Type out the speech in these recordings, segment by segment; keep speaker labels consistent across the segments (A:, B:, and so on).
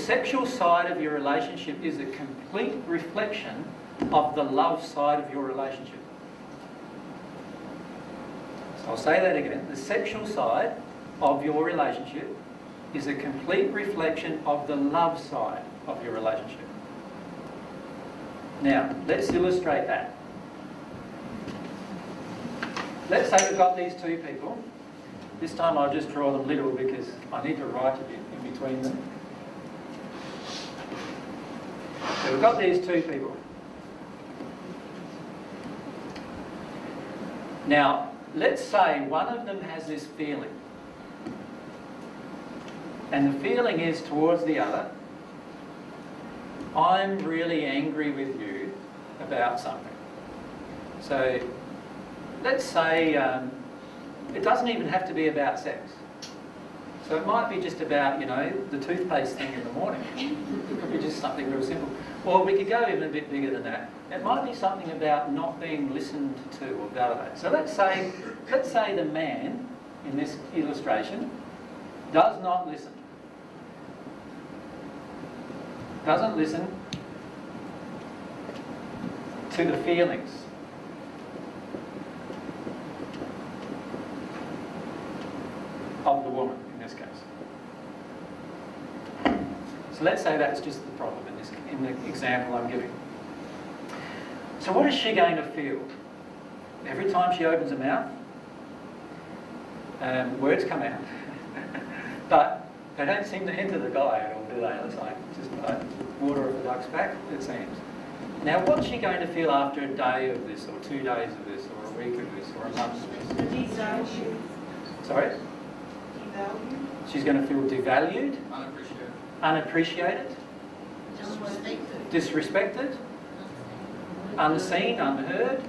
A: sexual side of your relationship is a complete reflection of the love side of your relationship. So I'll say that again. The sexual side of your relationship is a complete reflection of the love side of your relationship. Now, let's illustrate that. Let's say we've got these two people. This time I'll just draw them little because I need to write a bit in between them. So we've got these two people. Now, let's say one of them has this feeling. And the feeling is towards the other, I'm really angry with you about something. So let's say it doesn't even have to be about sex. So it might be just about, you know, the toothpaste thing in the morning. It could be just something real simple. Or we could go even a bit bigger than that. It might be something about not being listened to or validated. So let's say the man in this illustration does not listen. Doesn't listen to the feelings. Of the woman in this case. So let's say that's just the problem in the example I'm giving. So what is she going to feel? Every time she opens her mouth, words come out, but they don't seem to enter the guy at all, do they? It's like just like water off a duck's back, it seems. Now, what's she going to feel after a day of this, or 2 days of this, or a week of this, or a month of this? Sorry? She's going to feel devalued, unappreciated, disrespected, unseen, unheard.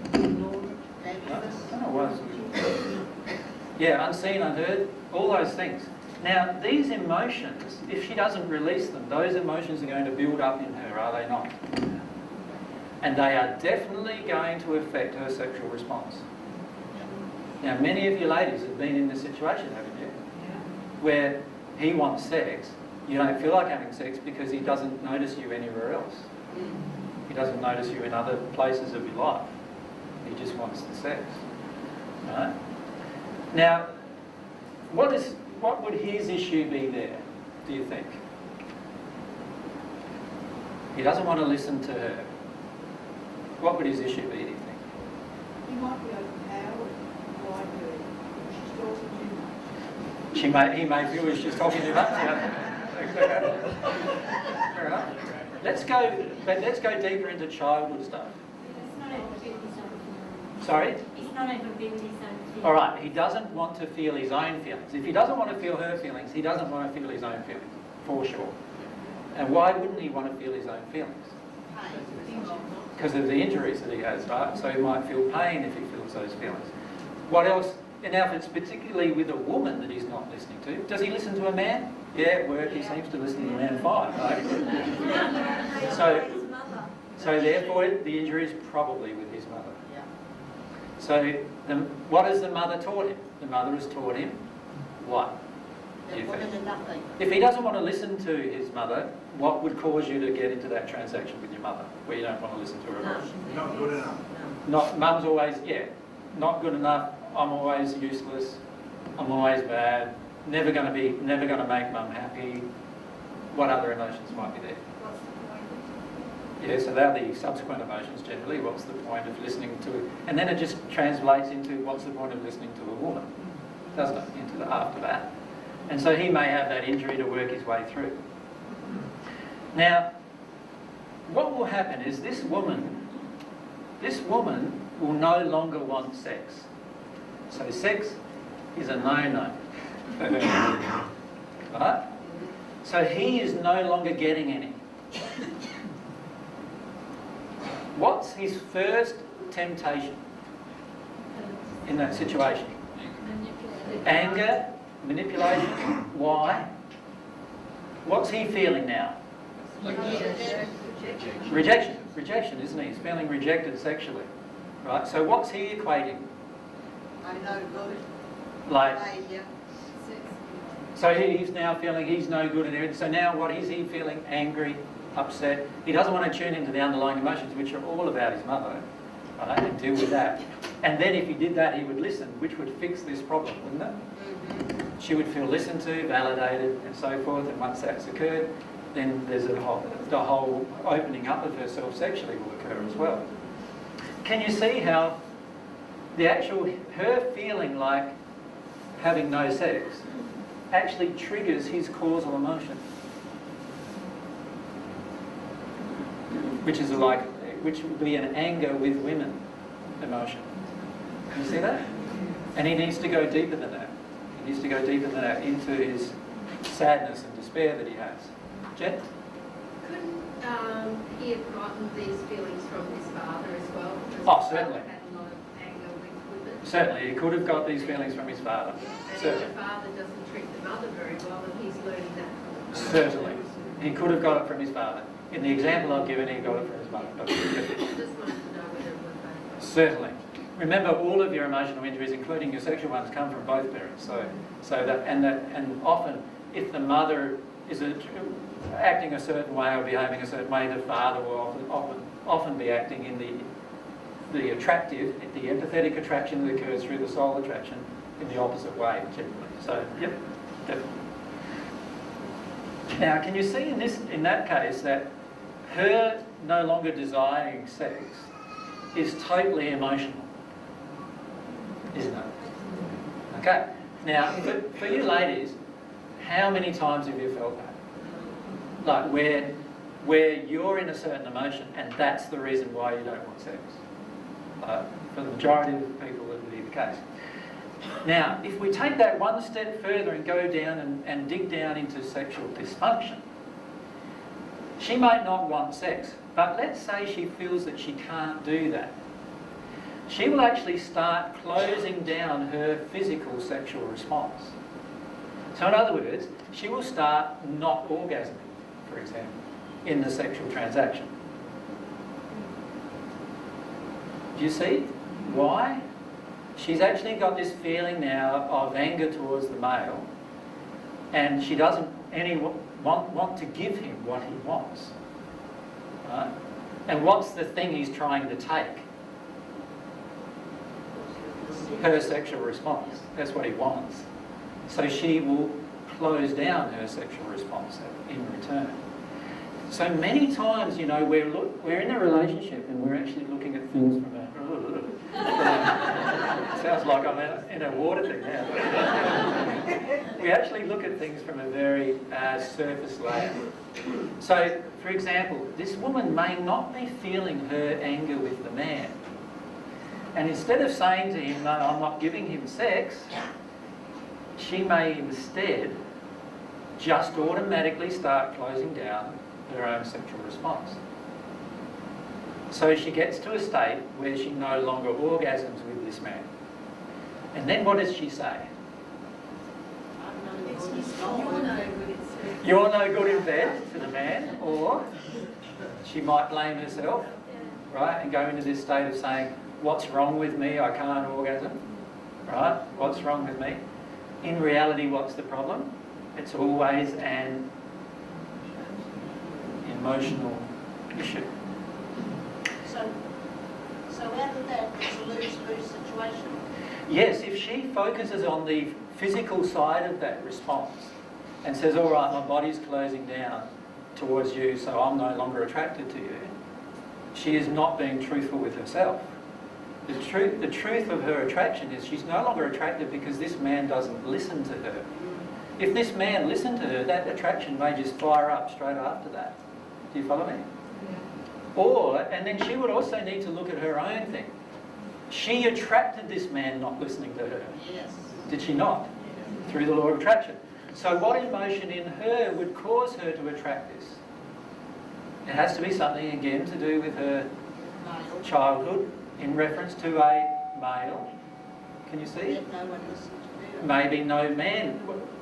A: Yeah, unseen, unheard, all those things. Now, these emotions, if she doesn't release them, those emotions are going to build up in her, are they not? And they are definitely going to affect her sexual response. Now, many of you ladies have been in this situation, haven't you? Where he wants sex, you don't feel like having sex because he doesn't notice you anywhere else. He doesn't notice you in other places of your life. He just wants the sex. Right? Now, what would his issue be there, do you think? He doesn't want to listen to her. What would his issue be, do you think?
B: He might be overpowered by her. She's talking too much.
A: He may feel she's talking too much. Fair enough. Let's go deeper into childhood stuff.
C: It's not able to feel his own feelings.
A: Sorry?
C: He's not able to feel his own feelings.
A: All right, he doesn't want to feel his own feelings. If he doesn't want to feel her feelings, he doesn't want to feel his own feelings, for sure. And why wouldn't he want to feel his own feelings? Because of the injuries that he has, right? So he might feel pain if he feels those feelings. What else? And now if it's particularly with a woman that he's not listening to, does he listen to a man? Yeah, at work he seems to listen to a man fine, right? So therefore the injury is probably with his mother. So what has the mother taught him? The mother has taught him what? If he doesn't want to listen to his mother, what would cause you to get into that transaction with your mother, where you don't want to listen to her?
D: Not good enough.
A: Mum's always, not good enough. I'm always useless. I'm always bad. Never going to make mum happy. What other emotions might be there?
B: What's the point?
A: Yeah, so they're the subsequent emotions generally. What's the point of listening to? And then it just translates into what's the point of listening to a woman, doesn't it? Into the after that. And so he may have that injury to work his way through. Now, what will happen is this woman will no longer want sex. So sex is a no-no. Right? So he is no longer getting any. What's his first temptation in that situation? Anger, manipulation. Why? What's he feeling now? Rejection. Rejection, isn't he? He's feeling rejected sexually. Right? So what's he equating?
B: I'm no good.
A: Like So he's now feeling he's no good and everything. So now what is he feeling? Angry, upset. He doesn't want to tune into the underlying emotions, which are all about his mother, right, and deal with that. And then if he did that, he would listen, which would fix this problem, wouldn't it? She would feel listened to, validated, and so forth. And once that's occurred, then there's the whole opening up of herself sexually will occur as well. Can you see how her feeling like having no sex actually triggers his causal emotion, which would be an anger with women emotion. Can you see that? And he needs to go deeper than that. He needs to go deeper than that into his sadness and despair that he has. Jen?
D: Couldn't he have gotten these feelings from his father as well?
A: Oh, certainly.
D: Had a lot of anger with women.
A: Certainly, he could have got these feelings from his father.
D: And
A: Certainly.
D: if the father doesn't treat the mother very well, and he's learning that from the
A: Certainly. He could have got it from his father. In the example I've given, he got it from his mother.
D: I just wanted to know whether it was both.
A: Certainly. Remember, all of your emotional injuries, including your sexual ones, come from both parents. And often, if the mother is acting a certain way or behaving a certain way, the father will often be acting in the attractive, the empathetic attraction that occurs through the soul attraction in the opposite way, generally. So, yep, definitely. Now, can you see in that case that her no longer desiring sex is totally emotional, isn't it? Okay. Now, for you ladies, how many times have you felt that? Like where you're in a certain emotion and that's the reason why you don't want sex. For the majority of people, that would be the case. Now, if we take that one step further and go down and dig down into sexual dysfunction, she might not want sex, but let's say she feels that she can't do that. She will actually start closing down her physical sexual response. So in other words, she will start not orgasming, for example, in the sexual transaction. Do you see why? She's actually got this feeling now of anger towards the male, and she doesn't want to give him what he wants. Right? And what's the thing he's trying to take? Her sexual response. That's what he wants. So she will close down her sexual response in return. So many times, you know, we're in a relationship and we're actually looking at things from a... sounds like I'm in a water thing now. We actually look at things from a very surface layer. So, for example, this woman may not be feeling her anger with the man. And instead of saying to him, no, I'm not giving him sex, she may instead just automatically start closing down her own sexual response. So she gets to a state where she no longer orgasms with this man. And then what does she say? You're no good in bed to the man, or she might blame herself, right, and go into this state of saying, what's wrong with me? I can't orgasm, right? What's wrong with me? In reality, what's the problem? It's always an emotional issue.
E: So out of that, it's a lose-lose situation?
A: Yes, if she focuses on the physical side of that response and says, all right, my body's closing down towards you, so I'm no longer attracted to you, she is not being truthful with herself. The truth of her attraction is she's no longer attracted because this man doesn't listen to her. If this man listened to her, that attraction may just fire up straight after that. Do you follow me? And then she would also need to look at her own thing. She attracted this man not listening to her.
E: Yes.
A: Did she not? Yes. Through the law of attraction. So what emotion in her would cause her to attract this? It has to be something, again, to do with her childhood in reference to a male. Can you see?
E: No one listened to her.
A: Maybe no man.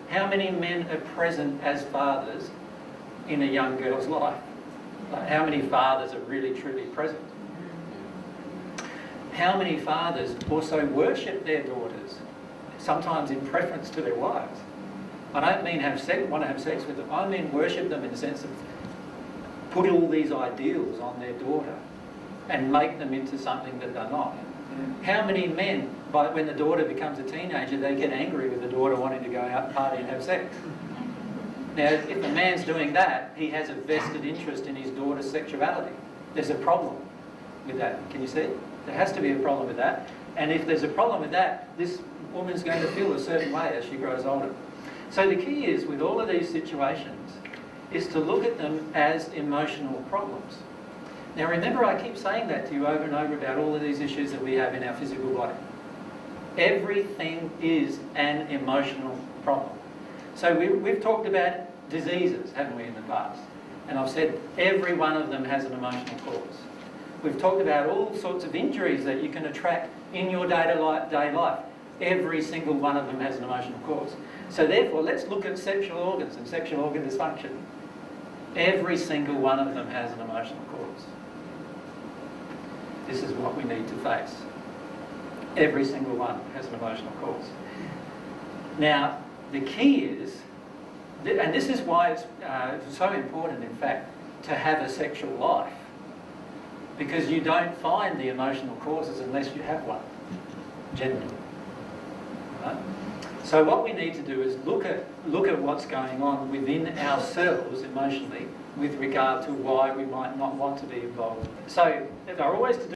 A: How many men are present as fathers in a young girl's life? Like, how many fathers are really truly present? How many fathers also worship their daughters, sometimes in preference to their wives? I don't mean want to have sex with them. I mean worship them in the sense of put all these ideals on their daughter and make them into something that they're not. How many men, when the daughter becomes a teenager, they get angry with the daughter wanting to go out and party and have sex? Now, if a man's doing that, he has a vested interest in his daughter's sexuality. There's a problem with that. Can you see? There has to be a problem with that. And if there's a problem with that, this woman's going to feel a certain way as she grows older. So the key is, with all of these situations, is to look at them as emotional problems. Now remember, I keep saying that to you over and over about all of these issues that we have in our physical body. Everything is an emotional problem. So we've talked about diseases, haven't we, in the past? And I've said every one of them has an emotional cause. We've talked about all sorts of injuries that you can attract in your day-to-day life. Every single one of them has an emotional cause. So therefore, let's look at sexual organs and sexual organ dysfunction. Every single one of them has an emotional cause. This is what we need to face. Every single one has an emotional cause. Now, the key is, and this is why it's so important, in fact, to have a sexual life. Because you don't find the emotional causes unless you have one, generally. Right? So what we need to do is look at what's going on within ourselves emotionally with regard to why we might not want to be involved. So they're always to do